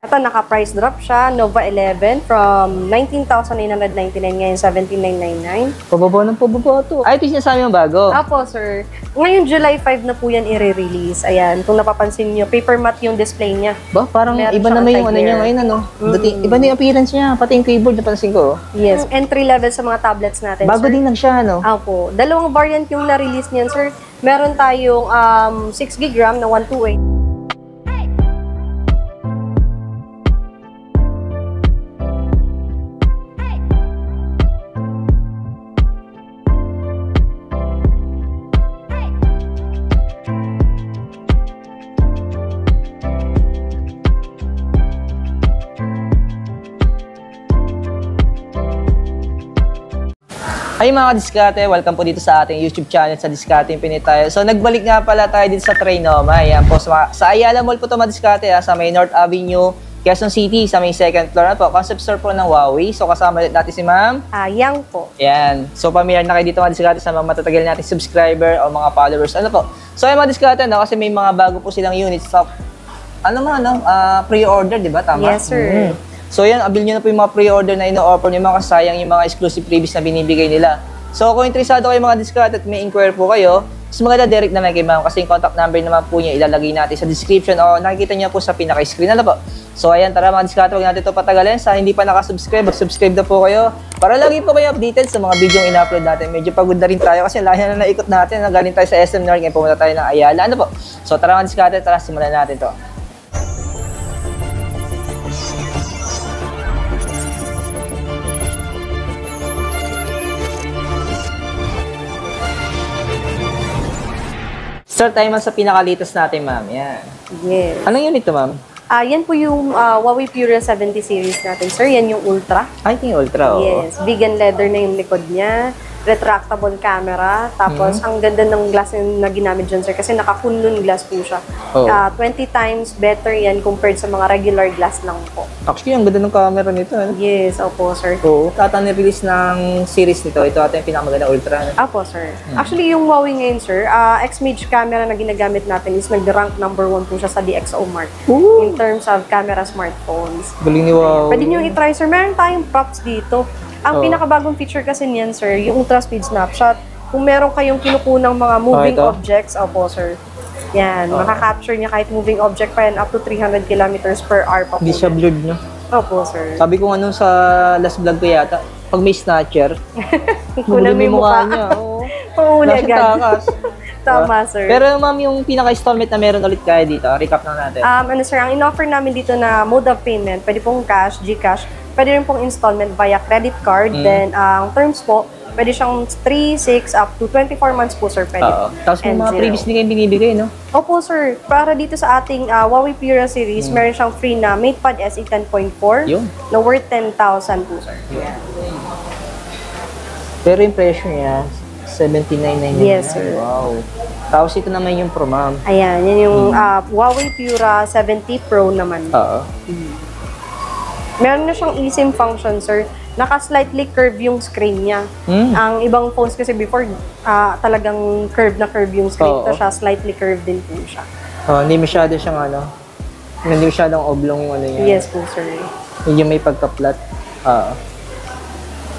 Ito, naka-price drop siya. Nova 11 from 19,999 ngayon 17,999. Pababa ng pababa to. Ay, ito yung sinasabi mo bago. Apo, sir. Ngayon, July 5 na po yan i-release. Ayan, kung napapansin nyo, paper matte yung display niya. Ba, parang Meron iba siyang naman yung ano anti-glare. niya ngayon, ano? Iba na yung appearance niya. Pati yung keyboard, napansin ko. Yes, entry level sa mga tablets natin, Bago sir. din lang siya, ano? Apo. Dalawang variant yung na-release niyan, sir. Meron tayong 6GB RAM na 128. Ay mga diskarte, welcome po dito sa ating YouTube channel sa Diskarte Infinite tayo. So nagbalik nga pala tayo dito sa Trinoma. Ayan po, sa Ayala Mall po ito mga diskarte, sa may North Avenue, Quezon City, sa may second floor na po. Concept store po ng Huawei. So kasama natin si ma'am. Yang po. Ayan. So familiar na kayo dito mga diskarte sa mga matatagal nating subscriber o mga followers. Ano po? So ay mga diskarte, kasi may mga bago po silang units. So, pre-order, di ba? Tama? Yes, sir. So yan, abil nyo na po yung mga pre-order na ino-offer nyo, mga kasayang yung mga exclusive freebies na binibigay nila. So kung interesado kayo mga diskarte at may inquire po kayo, mas maganda direct naman kay ma'am kasi yung contact number naman po niya ilalagay natin sa description o nakikita niyo po sa pinaka-screen. Ano po? So ayan, tara mga diskarte, huwag natin ito patagalin. Sa hindi pa nakasubscribe, mag-subscribe na po kayo para lagi po kayo updated sa mga video yung ina-upload natin. Medyo pagod na rin tayo kasi lahi na naikot natin. Galing tayo sa SM North, ngayon pumunta tayo ng Ayala. Ano po? So tara mga diskarte, tara simulan natin to. Start tayo man sa pinaka-latest natin, ma'am. Yan. Yes. Anong unit to, ma'am? Yan po yung Huawei Pure 70 series natin, sir. Yan yung Ultra. I think Ultra, oo. Yes. Vegan leather na yung likod niya. Retractable camera. Tapos, ang ganda ng glass na ginamit dyan, sir. Kasi naka-kunlun glass po siya. Oh. 20 times better yan compared sa mga regular glass lang po. Actually, ang ganda ng camera nito. Yes, opo, sir. Oo. Tata-release ng series nito. Ito ata yung pinakamaganda Ultra. Opo, sir. Actually, yung Huawei ngayon, sir, X-Mage camera na ginagamit natin is nag-rank number 1 po siya sa DxOMark. In terms of camera smartphones. Galing ni Huawei. Pwede nyo i-try, sir. Meron tayong props dito. Ang pinakabagong feature kasi niyan, sir, yung Ultra Speed Snapshot. Kung meron kayong kinukunang mga moving objects, opo, sir. Yan, makaka-capture niya kahit moving object pa yan up to 300 kilometers per hour pa po. Hindi siya blurred, no? Opo, sir. Sabi ko ano sa last vlog ko yata, pag may snatcher, Kunan mo yung mukha niya. Oo. Pahuli Wala siyang agad. takas. Tama, sir. Pero ma'am, yung pinaka-installment na meron ulit kaya dito, recap na natin. Sir, ang in-offer namin dito na mode of payment, pwede pong cash, GCash, pwede rin pong installment via credit card. Then, ang terms po, pwede siyang 3, 6, up to 24 months po, sir. Pwede. Tapos yung mga previous din kayo binibigay, no? Opo, sir. Para dito sa ating Huawei Pure series, meron siyang free na MatePad SE 10.4 Yun. na worth 10,000 po, sir. Yeah. Pero yung presyo niya, 79.99. Yes, sir. Wow. Tapos ito naman yung Pro, ma'am. Ayan, yan yung Huawei Pure 70 Pro naman. Oo. Meron na siyang eSIM function, sir. Naka-slightly curve yung screen niya. Ang ibang phones kasi before, talagang curve na curve yung screen. Ito siya, slightly curved din po siya. Hindi masyado siyang hindi masyadong oblong yung ano niya. Yes po, sir. Yung may pagka-flat.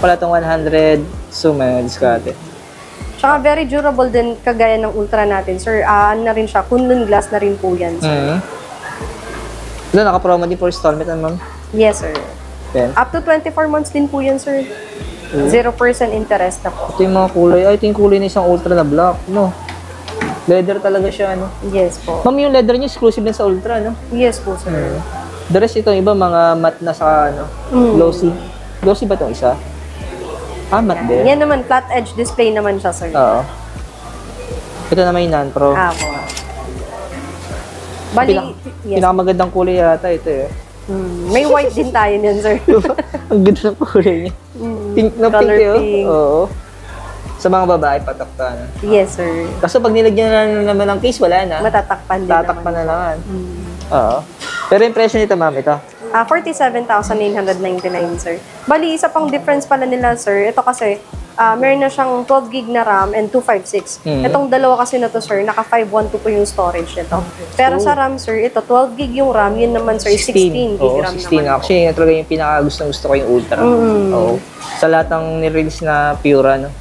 Pala itong 100 zoom, diskarte. Tsaka very durable din kagaya ng Ultra natin, sir. Ano na rin siya, Kunlun glass na rin po yan, sir. Ito, naka-promo din for installment, ma'am? Yes, sir. Then, Up to 24 months din po yan, sir. 0% interest na po. ito yung mga kulay. Ito yung kulay ng isang Ultra na black, no? Leather talaga siya, no? Yes po. Ma'am, yung leather niya exclusive din sa Ultra, no? Yes po, sir. The rest ito, iba mga matte na sa, glossy. Glossy ba itong isa? Matte din. Yan naman, flat edge display naman siya, sir. Oo. Ito naman yung non-pro. Po. Bali, yes. Pinakamagandang kulay yata ito eh. May white din tayo niyan, sir. Ang ganda ng kulay niya. Pink na Color pink yun. pink. Oo. Sa mga babae, patakta na. Yes, sir. Kaso pag nilagyan na naman ng case, wala na. Matatakpan din Tatakpan naman. na naman. Oo. Pero yung presyo nito, ma'am, ito? 47,999, sir. Bali, isa pang difference pala nila, sir. Ito kasi, meron na siyang 12 gig na RAM and 256. Itong dalawa kasi na to, sir, naka 512 po yung storage nito. Pero sa RAM, sir, ito 12 gig yung RAM, yun naman, sir, 16 gig RAM 16. naman. Actually, yun talaga yung pinaka-gusto ko yung Ultra. Oo. Sa lahat ng nirelease na Pura, no?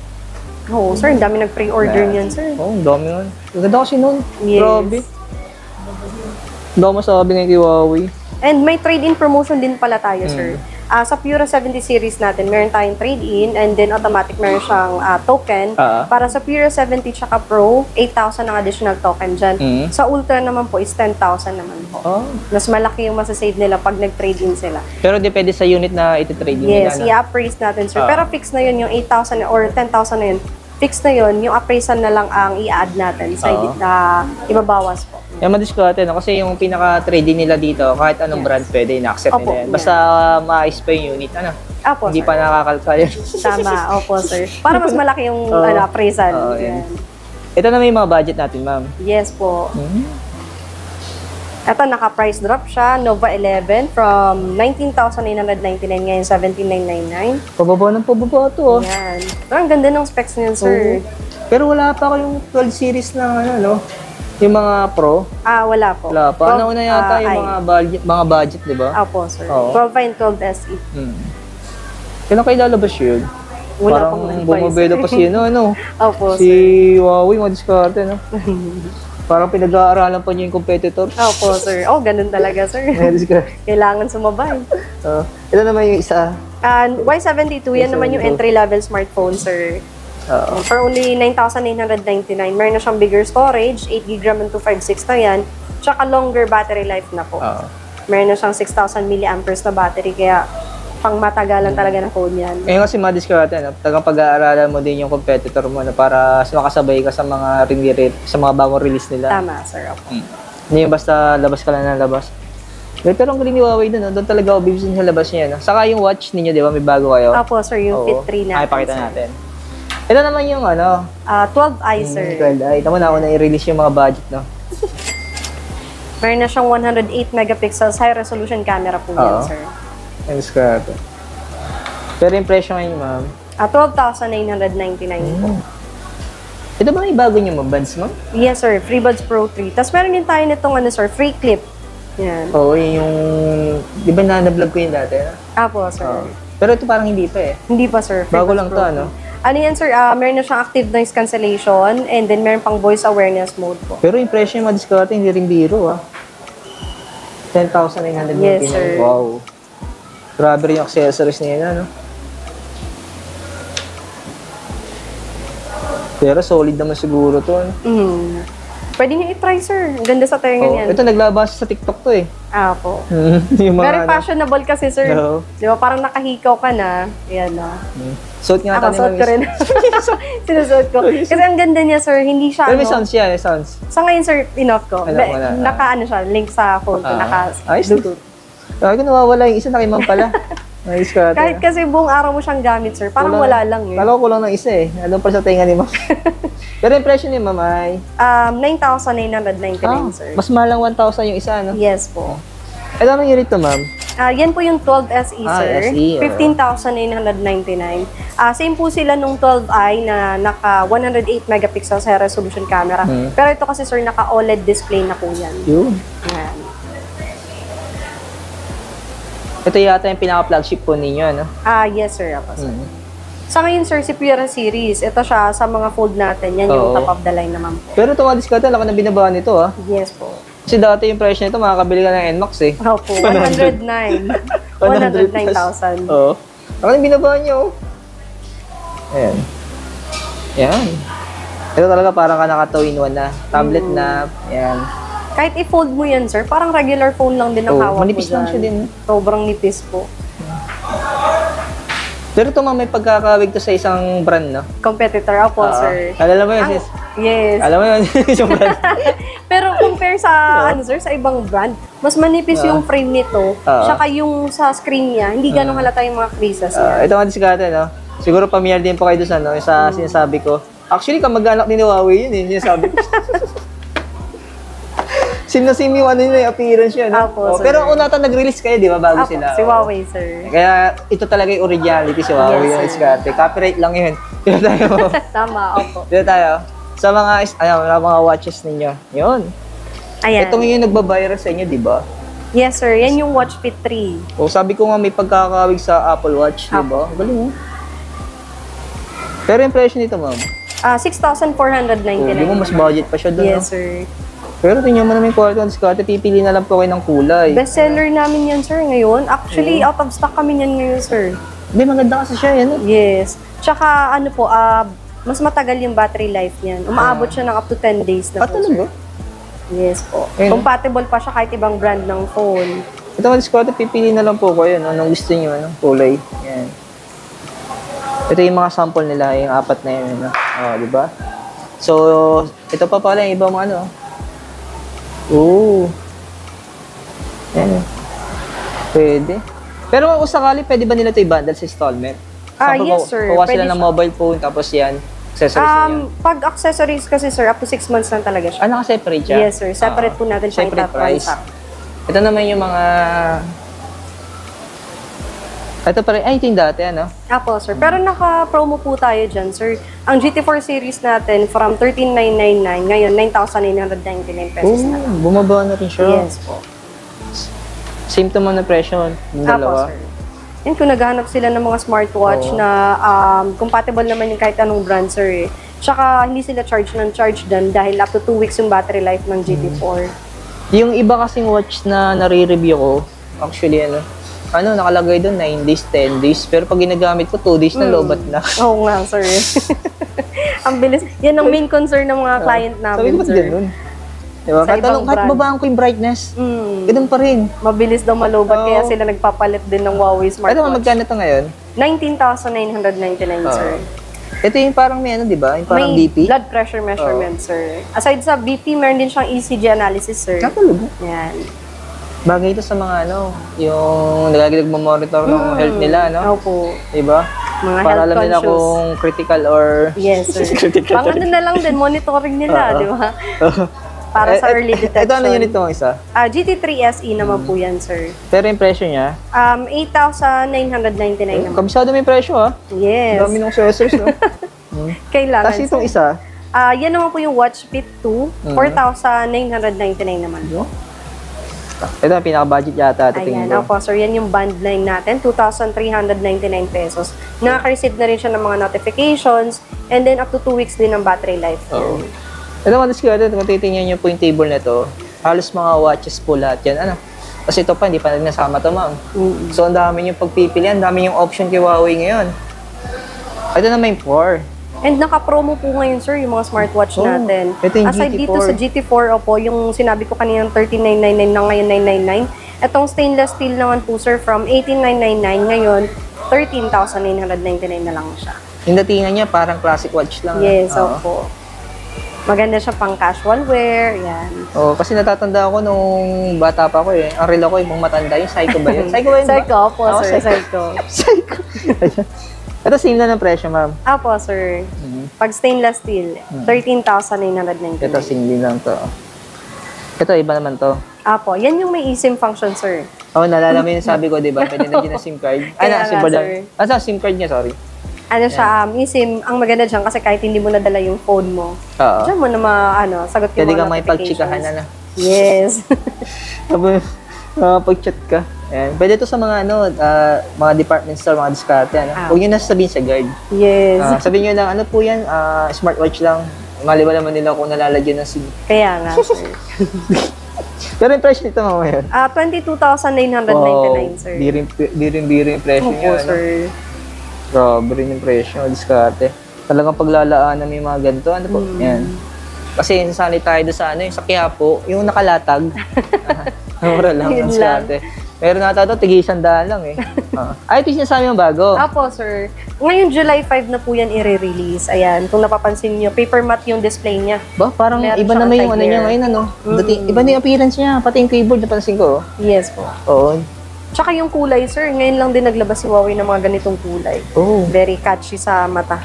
Oo, sir, ang dami nag-pre-order niyan, sir. Oo, ang dami nun. Ang ganda kasi nun. Yes. Grabe. Ang dami masabi ngayon kay Huawei. And may trade-in promotion din pala tayo, sir. Sa Pura 70 series natin, meron tayong trade-in and then automatic meron siyang token. Para sa Pura 70 tsaka Pro, 8,000 ang additional token dyan. Sa Ultra naman po is 10,000 naman po. Mas malaki yung masasave nila pag nag-trade-in sila. Pero depende sa unit na iti-trade in Yes, nila. i-appraise natin, sir. Pero fix na yun, yung 8,000 or 10,000 na yun. Fix na yun, yung appraisal na lang ang i-add natin sa ibabawas po. Yung madiskarte, no? Kasi yung pinaka-trading nila dito, kahit anong brand pwede, ina-accept Opo, nila yan. Basta maayos pa yung unit, ano? Opo, Hindi sir. pa nakakalkal yan. Tama, opo, sir. Para mas malaki yung appraisal. Yan. Ito na may mga budget natin, ma'am. Yes po. Ito, naka-price drop siya. Nova 11 from 19,999 ngayon 17,999. Pababa ng pababa ito, Yan. Ang ganda ng specs niyan, sir. Pero wala pa yung 12 series na ano, no? Yung mga Pro. Wala po. Wala pa. Ano na yata yung mga budget, di ba? Opo, sir. 12 and 12 SE. Kailan kayo lalabas yun? Wala pang parang advice. bumabelo pa si ano? Opo, Si sir. Huawei, mga diskarte, no? Parang pinag-aaralan pa niyo yung competitor. Opo, sir. Ganun talaga, sir. Kailangan sumabay. Ito naman yung isa. Y72, yan naman yung entry-level smartphone, sir. For only 9,999, meron na siyang bigger storage, 8 GB RAM and 256 na yan, tsaka longer battery life na po. Meron na siyang 6,000 mAh na battery, kaya pang matagalan talaga na phone yan. Ngayon kasi madiskarte, no? Tagang pag-aaralan mo din yung competitor mo na para makasabay ka sa mga sa mga bagong release nila. Tama, sir. Opo. Hindi yung basta labas ka lang ng labas. Pero ang galing ni Huawei doon, no? Doon talaga ako bibisin sa labas niya. No? Saka yung watch ninyo, di ba? May bago kayo. Opo, sir. Yung Fit 3 natin. Ay, pakita sir. natin. Ito naman yung ano, 12i, sir. 12i. Tama na ako na i-release yung mga budget, no? Meron na siyang 108 megapixels high resolution camera po yan, sir. Ang diskarte. Pero yung presyo ngayon, ma'am? 12,999 po. Ito ba may bago niyo mga buds, ma'am? Yes, sir. FreeBuds Pro 3. Tapos meron din tayo nitong ano, sir, free clip. Yan. Oo, yung... Di ba na-vlog ko yung dati? Apo, sir. Pero ito parang hindi pa eh. Hindi pa, sir. Bago FreeBuds lang Pro to, 3. ano? Ano yan, sir? Meron na siyang active noise cancellation and then meron pang voice awareness mode po. Pero yung presyo yung madiskarte, hindi rin biro, 10,999. Yes, sir. Wow. Grabe rin yung accessories niya, ano? Pero solid naman siguro to, ano? Pwede niyo i-try, sir. Ang ganda sa tenga niyan. Ito, naglabas sa TikTok to eh. Po. Yung mga, Very fashionable kasi, sir. Oo. Di ba? Parang nakahikaw ka na. Ayan, Suot nga Ako, suot ko rin. Sinusuot ko. Kasi ang ganda niya, sir. Hindi siya, Pero may sounds yan, may sounds. Sa ngayon, sir, in-off ko. Alam ko na. Naka, siya, link sa phone ko. Ayos. Naka-Bluetooth. Ay, kung nawawala yung isa, nakimang pala. Ayos ka. Kahit kasi buong araw mo siyang gamit, sir. Parang wala lang eh. Kala ko kulang ng isa eh. Anong pa sa tenga ni ma'am? Pero yung presyo ni ma'am ay... 9,999, sir. Mas mahal lang 1,000 yung isa, no? Yes po. Ano anong unit to, ma'am? Yan po yung 12 SE, sir. SE, 15,999. Same po sila nung 12i na naka 108 megapixels high resolution camera. Pero ito kasi, sir, naka OLED display na po yan. Yun. Yan. Ito yata yung pinaka-flagship po ninyo, ano? Yes, sir. Ako, sir. Sa ngayon, sir, si Pura Series, ito siya sa mga fold natin. Yan yung top of the line naman po. Pero itong diskarte, laki na binabaan nito, ah. Yes po. Kasi dati yung presyo nito, makakabili ka ng NMAX, eh. Opo, 109. 109,000. Oo. Laki na binabaan niyo, oh. Ayan. Yan. Ito talaga parang ka naka 2-in-1 na. Tablet na. Yan. Kahit i-fold mo yan, sir, parang regular phone lang din ang hawak mo manipis lang siya din. Sobrang nipis po. Pero ito may pagkakawig to sa isang brand, no? Competitor, opo, sir. Alala mo yun, sis? Yes. Alam mo yun, yung brand. Pero compare sa, sir, sa ibang brand, mas manipis yung frame nito, tsaka yung sa screen niya, hindi ganun halata yung mga creases niya. Ito nga diskarte, no? Siguro pamilyar din po kayo doon sa, no? Sa sinasabi ko. Actually, kamag-anak ni Huawei yun, eh. Sinasabi ko. Sim na sim yung ano yun, yung appearance yun. No? Opo, sir. Pero una ito nag-release kayo, di ba? Bago Opo, sila. si Huawei, sir. Kaya ito talaga yung originality si Huawei. Yes, Yung sir. diskarte. Copyright lang yun. Dito tayo. Tama, opo. Dito tayo. Sa mga watches ninyo. Yun. Ayan. Ito yung nagbabiral sa inyo, di ba? Yes, sir. Yan yung Watch Fit 3. O, sabi ko nga may pagkakawig sa Apple Watch, di ba? Galing, Pero yung presyo nito, ma'am? 6,499. Di mo mas budget pa siya doon, Yes, sir. Pero tingnan mo naman yung quality ng diskarte, pipili na lang po kayo ng kulay. Best seller namin yan, sir, ngayon. Actually, out of stock kami yan ngayon, sir. Hindi, maganda kasi siya, yan. Yes. Tsaka, ano po, mas matagal yung battery life niyan. Umaabot siya ng up to 10 days na po, Talaga? sir. Yes po. Ayun. Compatible pa siya kahit ibang brand ng phone. Ito mga diskarte, pipili na lang po kayo, no? Anong gusto nyo, kulay. Yan. Ito yung mga sample nila, yung 4 na yun, no? Di ba? So, ito pa pala yung ibang Oo. Yan. Pwede. Pero kung sakali, pwede ba nila ito i-bundle sa installment? Yes, sir. Kuha Pwede sila ng siya. mobile phone, tapos yan, accessories niya. Pag accessories kasi, sir, up to 6 months lang talaga siya. Naka-separate siya? Yes, sir. Separate po natin siya Separate price. itatransact. Ito naman yung mga... Ito pa rin. Ay, ito yung dati, ano? Apo, sir. Pero naka-promo po tayo dyan, sir. Ang GT4 series natin from 13,999, ngayon 9,999 pesos na. Bumaba na rin siya. Yes po. Same to man na presyo, yung Apo, dalawa. sir. Yan, kung naghahanap sila ng mga smartwatch na compatible naman yung kahit anong brand, sir. Tsaka hindi sila charge dyan dahil up to 2 weeks yung battery life ng GT4. Yung iba kasing watch na nare-review ko, actually, nakalagay doon 9 days, 10 days. Pero pag ginagamit ko, 2 days na lobat na. Oo nga, sir. Ang bilis. Yan ang main concern ng mga client Sabi namin, ko, ba't sir. ganun? Diba? Sa ibang Kahit brand. babaan ko yung brightness, ganun pa rin. Mabilis daw malobat, Oo. kaya sila nagpapalit din ng Huawei Pero smartwatch. magkano ito ngayon? 19,999, sir. Ito yung parang may di ba? Yung parang May BP? blood pressure measurement, sir. Aside sa BP, meron din siyang ECG analysis, sir. Talaga? Yan. Bagay ito sa mga yung nagmamonitor ng health nila, no? Opo. Diba? Mga Para health alam nila conscious. kung critical or... Yes, sir. Pang ano na lang din, monitoring nila, di ba? Para sa early detection. Ito ano yun itong isa? GT3 SE naman po yan, sir. Pero yung presyo niya? 8,999 naman. Kabisado may presyo, ha? Yes. Dami ng accessories, no? Kailangan, Tapos itong sir. isa? Yan naman po yung Watch Fit 2, 4,999 naman. Ito ang pinaka-budget yata. Ayan, opo, sir. Yan yung band line natin, 2,399 pesos. Nakaka-receive na rin siya ng mga notifications, and then up to 2 weeks din ng battery life. Oo. Ito mga discarded, kung titingnan nyo po yung table na to, halos mga watches po lahat yan. Kasi ito pa, hindi pa nasama to, ma'am. So, ang dami yung pagpipili, ang dami yung option kay Huawei ngayon. Ito na may 4. And naka-promo po ngayon, sir, yung mga smartwatch natin. Ito yung Aside GT4. dito sa GT4, opo, yung sinabi ko kanina 13,999 na ngayon 999. Itong stainless steel naman po, sir, from 18,999 ngayon 13,999 na lang siya. Yung datingan niya, parang classic watch lang. Yes, opo. Maganda siya pang casual wear, yan. Kasi natatanda ko nung bata pa ako eh. Ang relo ko yung matanda, yung Psycho ba yun? Psycho ba yun? Psycho, opo, sir, Psycho. Psycho. Ito same na ng presyo, ma'am. Opo, sir. Pag stainless steel, 13,999. Ito same lang to. Ito, iba naman to. Apo, yan yung may eSIM function, sir. Naalala mo yung sabi ko, di ba? Pwede na din na SIM card. Kaya SIM nga, card sir. SIM card niya, sorry. Ano siya, eSIM, ang maganda dyan kasi kahit hindi mo nadala yung phone mo, Oo. dyan mo na sagot yung Pwede mga ka may notifications. pagchikahan na. Yes. Tapos, pag-chat ka. Ayan. Pwede ito sa mga mga department store, mga diskarte. Huwag nyo na sabihin sa guard. Yes. Sabihin nyo lang, ano po yan, smartwatch lang. Maliwa naman nila kung nalalagyan ng SIM. Kaya nga, sir. Pero yung presyo nito ngayon. 22,999, sir. Di rin yung presyo Opo, niya. sir. Grabe rin yung presyo, diskarte. Talagang paglalaanan may mga ganito. Ano po? Yan. Kasi nasanay tayo doon sa yung sa Quiapo, yung nakalatag. Mura lang Yun ang diskarte. Pero nata ito, tig-100 lang eh. Ay, ito yung sinasabi yung bago. Apo, sir. Ngayon, July 5 na po yan i-release. Ayan, kung napapansin nyo, paper matte yung display niya. Ba, parang Meron iba siyang naman yung anti-glare. niya ngayon, Iba na yung appearance niya, pati yung keyboard, napansin ko. Yes po. Oo. Tsaka yung kulay, sir, ngayon lang din naglabas si Huawei ng mga ganitong kulay. Oh. Very catchy sa mata.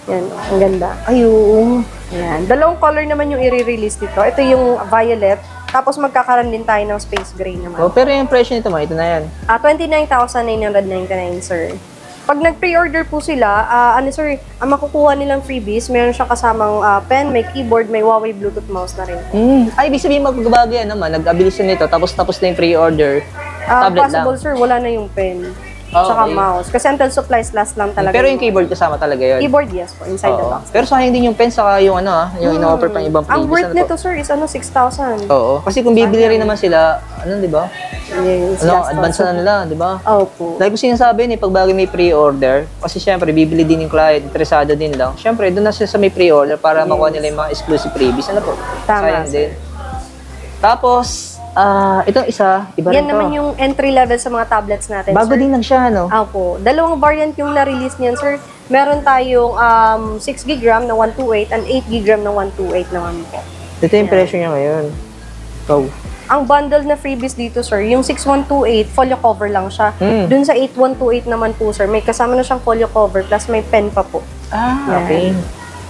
Yan, ang ganda. Ay, oo. Yan. Dalawang color naman yung i-release dito. Ito yung violet, tapos magkakaroon din tayo ng space gray naman. Pero yung presyo nito, ito na yan. 29,999, sir. Pag nag-pre-order po sila, sir, ang makukuha nilang freebies, meron siya kasamang pen, may keyboard, may Huawei Bluetooth mouse na rin. Ay, ibig sabihin magbabago yan naman. Nag-abilis na nito, tapos na yung pre-order. Tablet lang. Possible, sir, wala na yung pen. Okay. Tsaka mouse. Kasi until supplies last lang talaga. Pero yung keyboard kasama talaga yun. Keyboard, yes po, inside the Oo. box. Pero sayang din yung pen, saka yung yung ino-offer pang ibang Ang freebies. worth Ano nito, po? sir, is 6,000. Oo. Kasi kung bibili rin naman sila, di ba? Yes, Advance na nila, di ba? Opo. Dahil ko sinasabi pag bago may pre-order, kasi syempre, bibili din yung client, interesado din lang. Syempre, doon na sila sa may pre-order para makuha nila yung mga exclusive freebies. Ano po? Tama, Sayang sir. din. Tapos, itong isa, iba rin Yan to. naman yung entry level sa mga tablets natin, Bago sir. din lang siya, no? Opo. Dalawang variant yung na-release niyan, sir. Meron tayong 6 gb RAM na 128 and 8 gb RAM na 128 naman po. Ito yung presyo niya ngayon. Oh. Ang bundle na freebies dito, sir, yung 6128, folio cover lang siya. Dun sa 8128 naman po, sir, may kasama na siyang folio cover plus may pen pa po. Okay.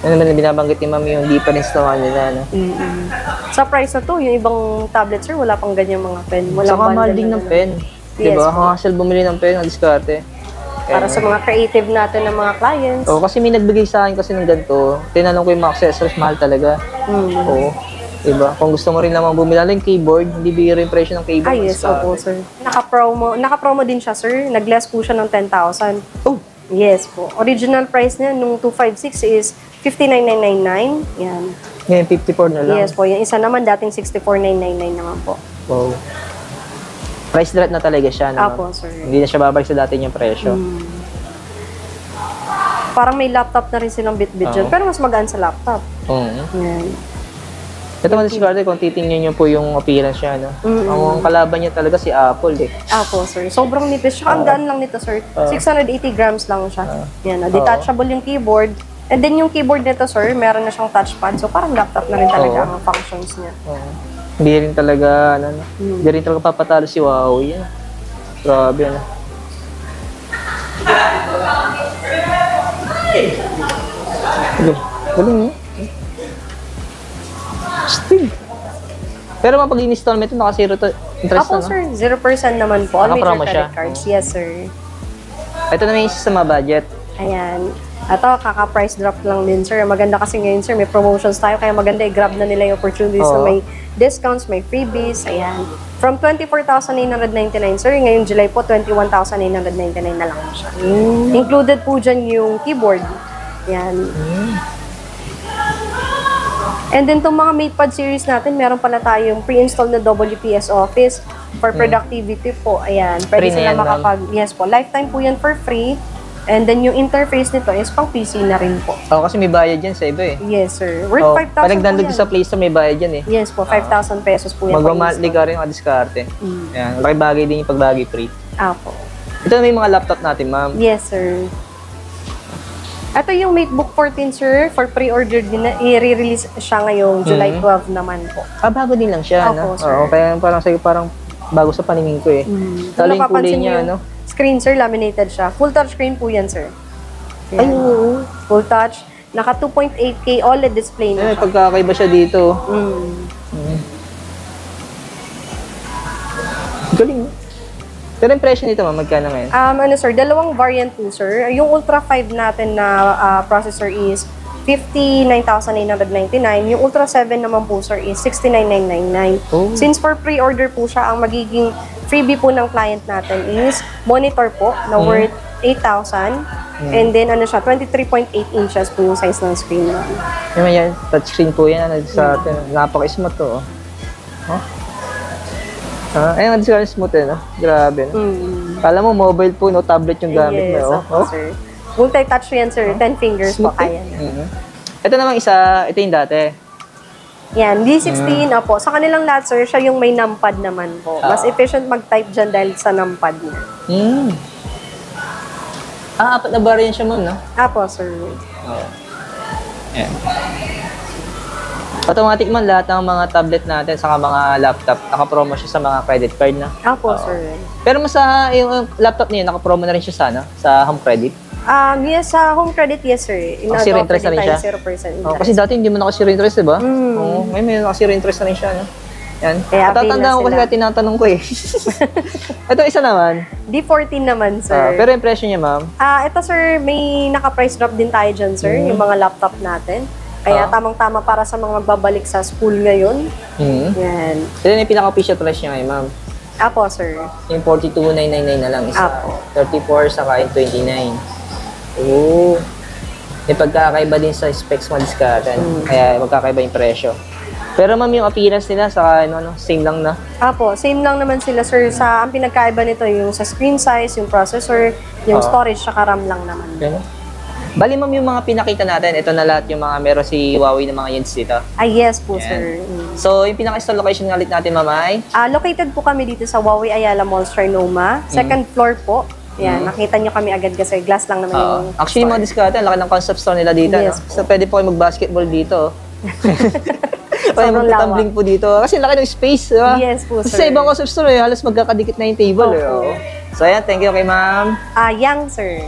Ano naman binabanggit ni Mami yung difference naman nila, no? Sa price na to, yung ibang tablet, sir, wala pang ganyan mga pen. Walang Saka mahal bundle din na ng ganun. pen. Yes, Diba? po. Hassle bumili ng pen, ang diskarte. Para sa mga creative natin ng mga clients. Oo, kasi may nagbigay sa akin kasi ng ganito. Tinanong ko yung mga accessories, mahal talaga. Oo. Diba? Kung gusto mo rin naman bumili, lalo yung keyboard, hindi bigay rin presyo ng keyboard. Yes, opo, sir. Naka-promo din siya, sir. Nag-less po siya ng 10,000. Oh, Yes po. Original price niya nung 256 is 59,999. Yan. ngayon 54 na lang. Yes po. Yung isa naman dating 64,999 naman po. Wow. Price drop na talaga siya, no? Apo, sir. Hindi na siya babalik sa dati niyang presyo. Parang may laptop na rin silang bit-bit dyan. Oo. Pero mas magaan sa laptop. Oo. Yan. Ito man discarded kung titingnan niyo po yung appearance niya, no? Ang kalaban niya talaga si Apple, eh. Apo, sir. Sobrang nipis. Tsaka ang gaan lang nito, sir. 680 grams lang siya. Yan. Detachable yung keyboard. And then yung keyboard nito, sir, meron na siyang touchpad. So parang laptop na rin talaga ang functions niya. Oo. Hindi rin talaga, hindi rin talaga papatalo si Huawei. Yan. Grabe, ano. Galing, eh. Still. Pero mapag in-installment ito, naka-zero to interest Apo, na, no? sir. 0% naman po. All major Naka-promo siya. credit cards. Yes, sir. Ito na may isa sa mga budget. Ayan. Ito, kaka-price drop lang din, sir. Maganda kasi ngayon, sir, may promotions tayo. Kaya maganda i-grab na nila yung opportunities na Oo. may discounts, may freebies. Ayan. From 24,999, sir. Ngayon, July po, 21,999 na lang siya. Included po dyan yung keyboard. Ayan. And then, itong mga MatePad series natin, meron pala tayong pre-install na WPS Office for productivity po. Ayan. Pwede Free na sila yan, ma'am? Yes po. Lifetime po yan for free. And then, yung interface nito is pang PC na rin po. Kasi may bayad yan sa iba, eh. Yes, sir. Worth 5,000 pag po nag-download yan. sa Play Store, may bayad yan, eh. Yes po, 5,000 pesos po yan. Magmamonthly ka rin ang diskarte. Yan. Laki bagay din yung pagbagay free. Apo. Ito na may mga laptop natin, ma'am. Yes, sir. Ito yung MateBook 14, sir. For pre-order din na, i-release siya ngayong July 12 naman po. Bago din lang siya, Opo, no? sir. Oo, kaya parang sa'yo, parang bago sa paningin ko, eh. Lalo yung kulay niya, yung no? screen, sir, laminated siya. Full touch screen po yan, sir. Yan. Ay, oo. Full touch. Naka 2.8K OLED display na May siya. pagkakaiba siya dito. Galing, no? Pero yung presyo nito, ma'am, magkano ngayon? Sir, dalawang variant po, sir. Yung Ultra 5 natin na processor is 59,999. Yung Ultra 7 naman po, sir, is 69,999. Oh. Since for pre-order po siya, ang magiging freebie po ng client natin is monitor po na worth 8,000. And then, siya, 23.8 inches po yung size ng screen na. Yan, touchscreen po yan. Sa atin. Napaka-smooth to, oh. Huh? Ayun, ang smooth, eh, no? Grabe, no? Kala mo, mobile po, no? Tablet yung gamit Yes, mo, opo, sir. Multi-touch yan, sir. 10 fingers po Smooth, kaya na. Ito namang isa, ito yung dati. Yan, D16, opo. Sa kanilang lahat, sir, siya yung may numpad naman po. Mas efficient mag-type dyan dahil sa numpad niya. Apat na variant siya, ma'am, no? Apo, sir. Ayan. Automatic man lahat ng mga tablet natin saka mga laptop, naka-promo siya sa mga credit card na. Apo, sir. Pero mas yung laptop niya, naka-promo na rin siya sa home credit. Yes, sa home credit, yes, sir. Zero interest na rin siya? 0% interest. Kasi dati hindi mo naka-zero interest, diba? Oo, ngayon may naka-zero interest na rin siya, no? Yan. Kaya Natatandaan ko avail kasi na kaya tinatanong ko eh. Ito isa naman. D14 naman, sir. Pero yung presyo niya, ma'am? Ito, sir, may naka-price drop din tayo dyan, sir. Yung mga laptop natin. Kaya tamang-tama para sa mga magbabalik sa school ngayon. Yan. Ito yung pinaka-official price niya ngayon, ma'am. Apo, sir. Yung 42,999 na lang isa. Apo. 34 saka yung 29. Oo. May pagkakaiba din sa specs mga diskatan. Kaya magkakaiba yung presyo. Pero ma'am, yung appearance nila sa same lang na. Apo, same lang naman sila, sir. Ang pinagkaiba nito yung sa screen size, yung processor, yung storage, saka RAM lang naman. Ganun. Bali ma'am, yung mga pinakita natin, ito na lahat yung mga meron si Huawei ng mga units dito. Yes po, sir. So, yung pinaka-install location nga ulit natin, ma'am, ay? Located po kami dito sa Huawei Ayala Mall, Trinoma. Second floor po. Yan, nakita nyo kami agad kasi glass lang naman yung Actually, mga diskatan, laki ng concept store nila dito. Yes No? So, pwede po kayo mag-basketball dito. Pwede Sobrang mag-tumbling po dito. Kasi laki ng space, di ba? Yes po, Kasi sir. sa ibang concept store, halos magkakadikit na yung table. Opo. So, ayan, thank you kay ma'am. Yang, sir.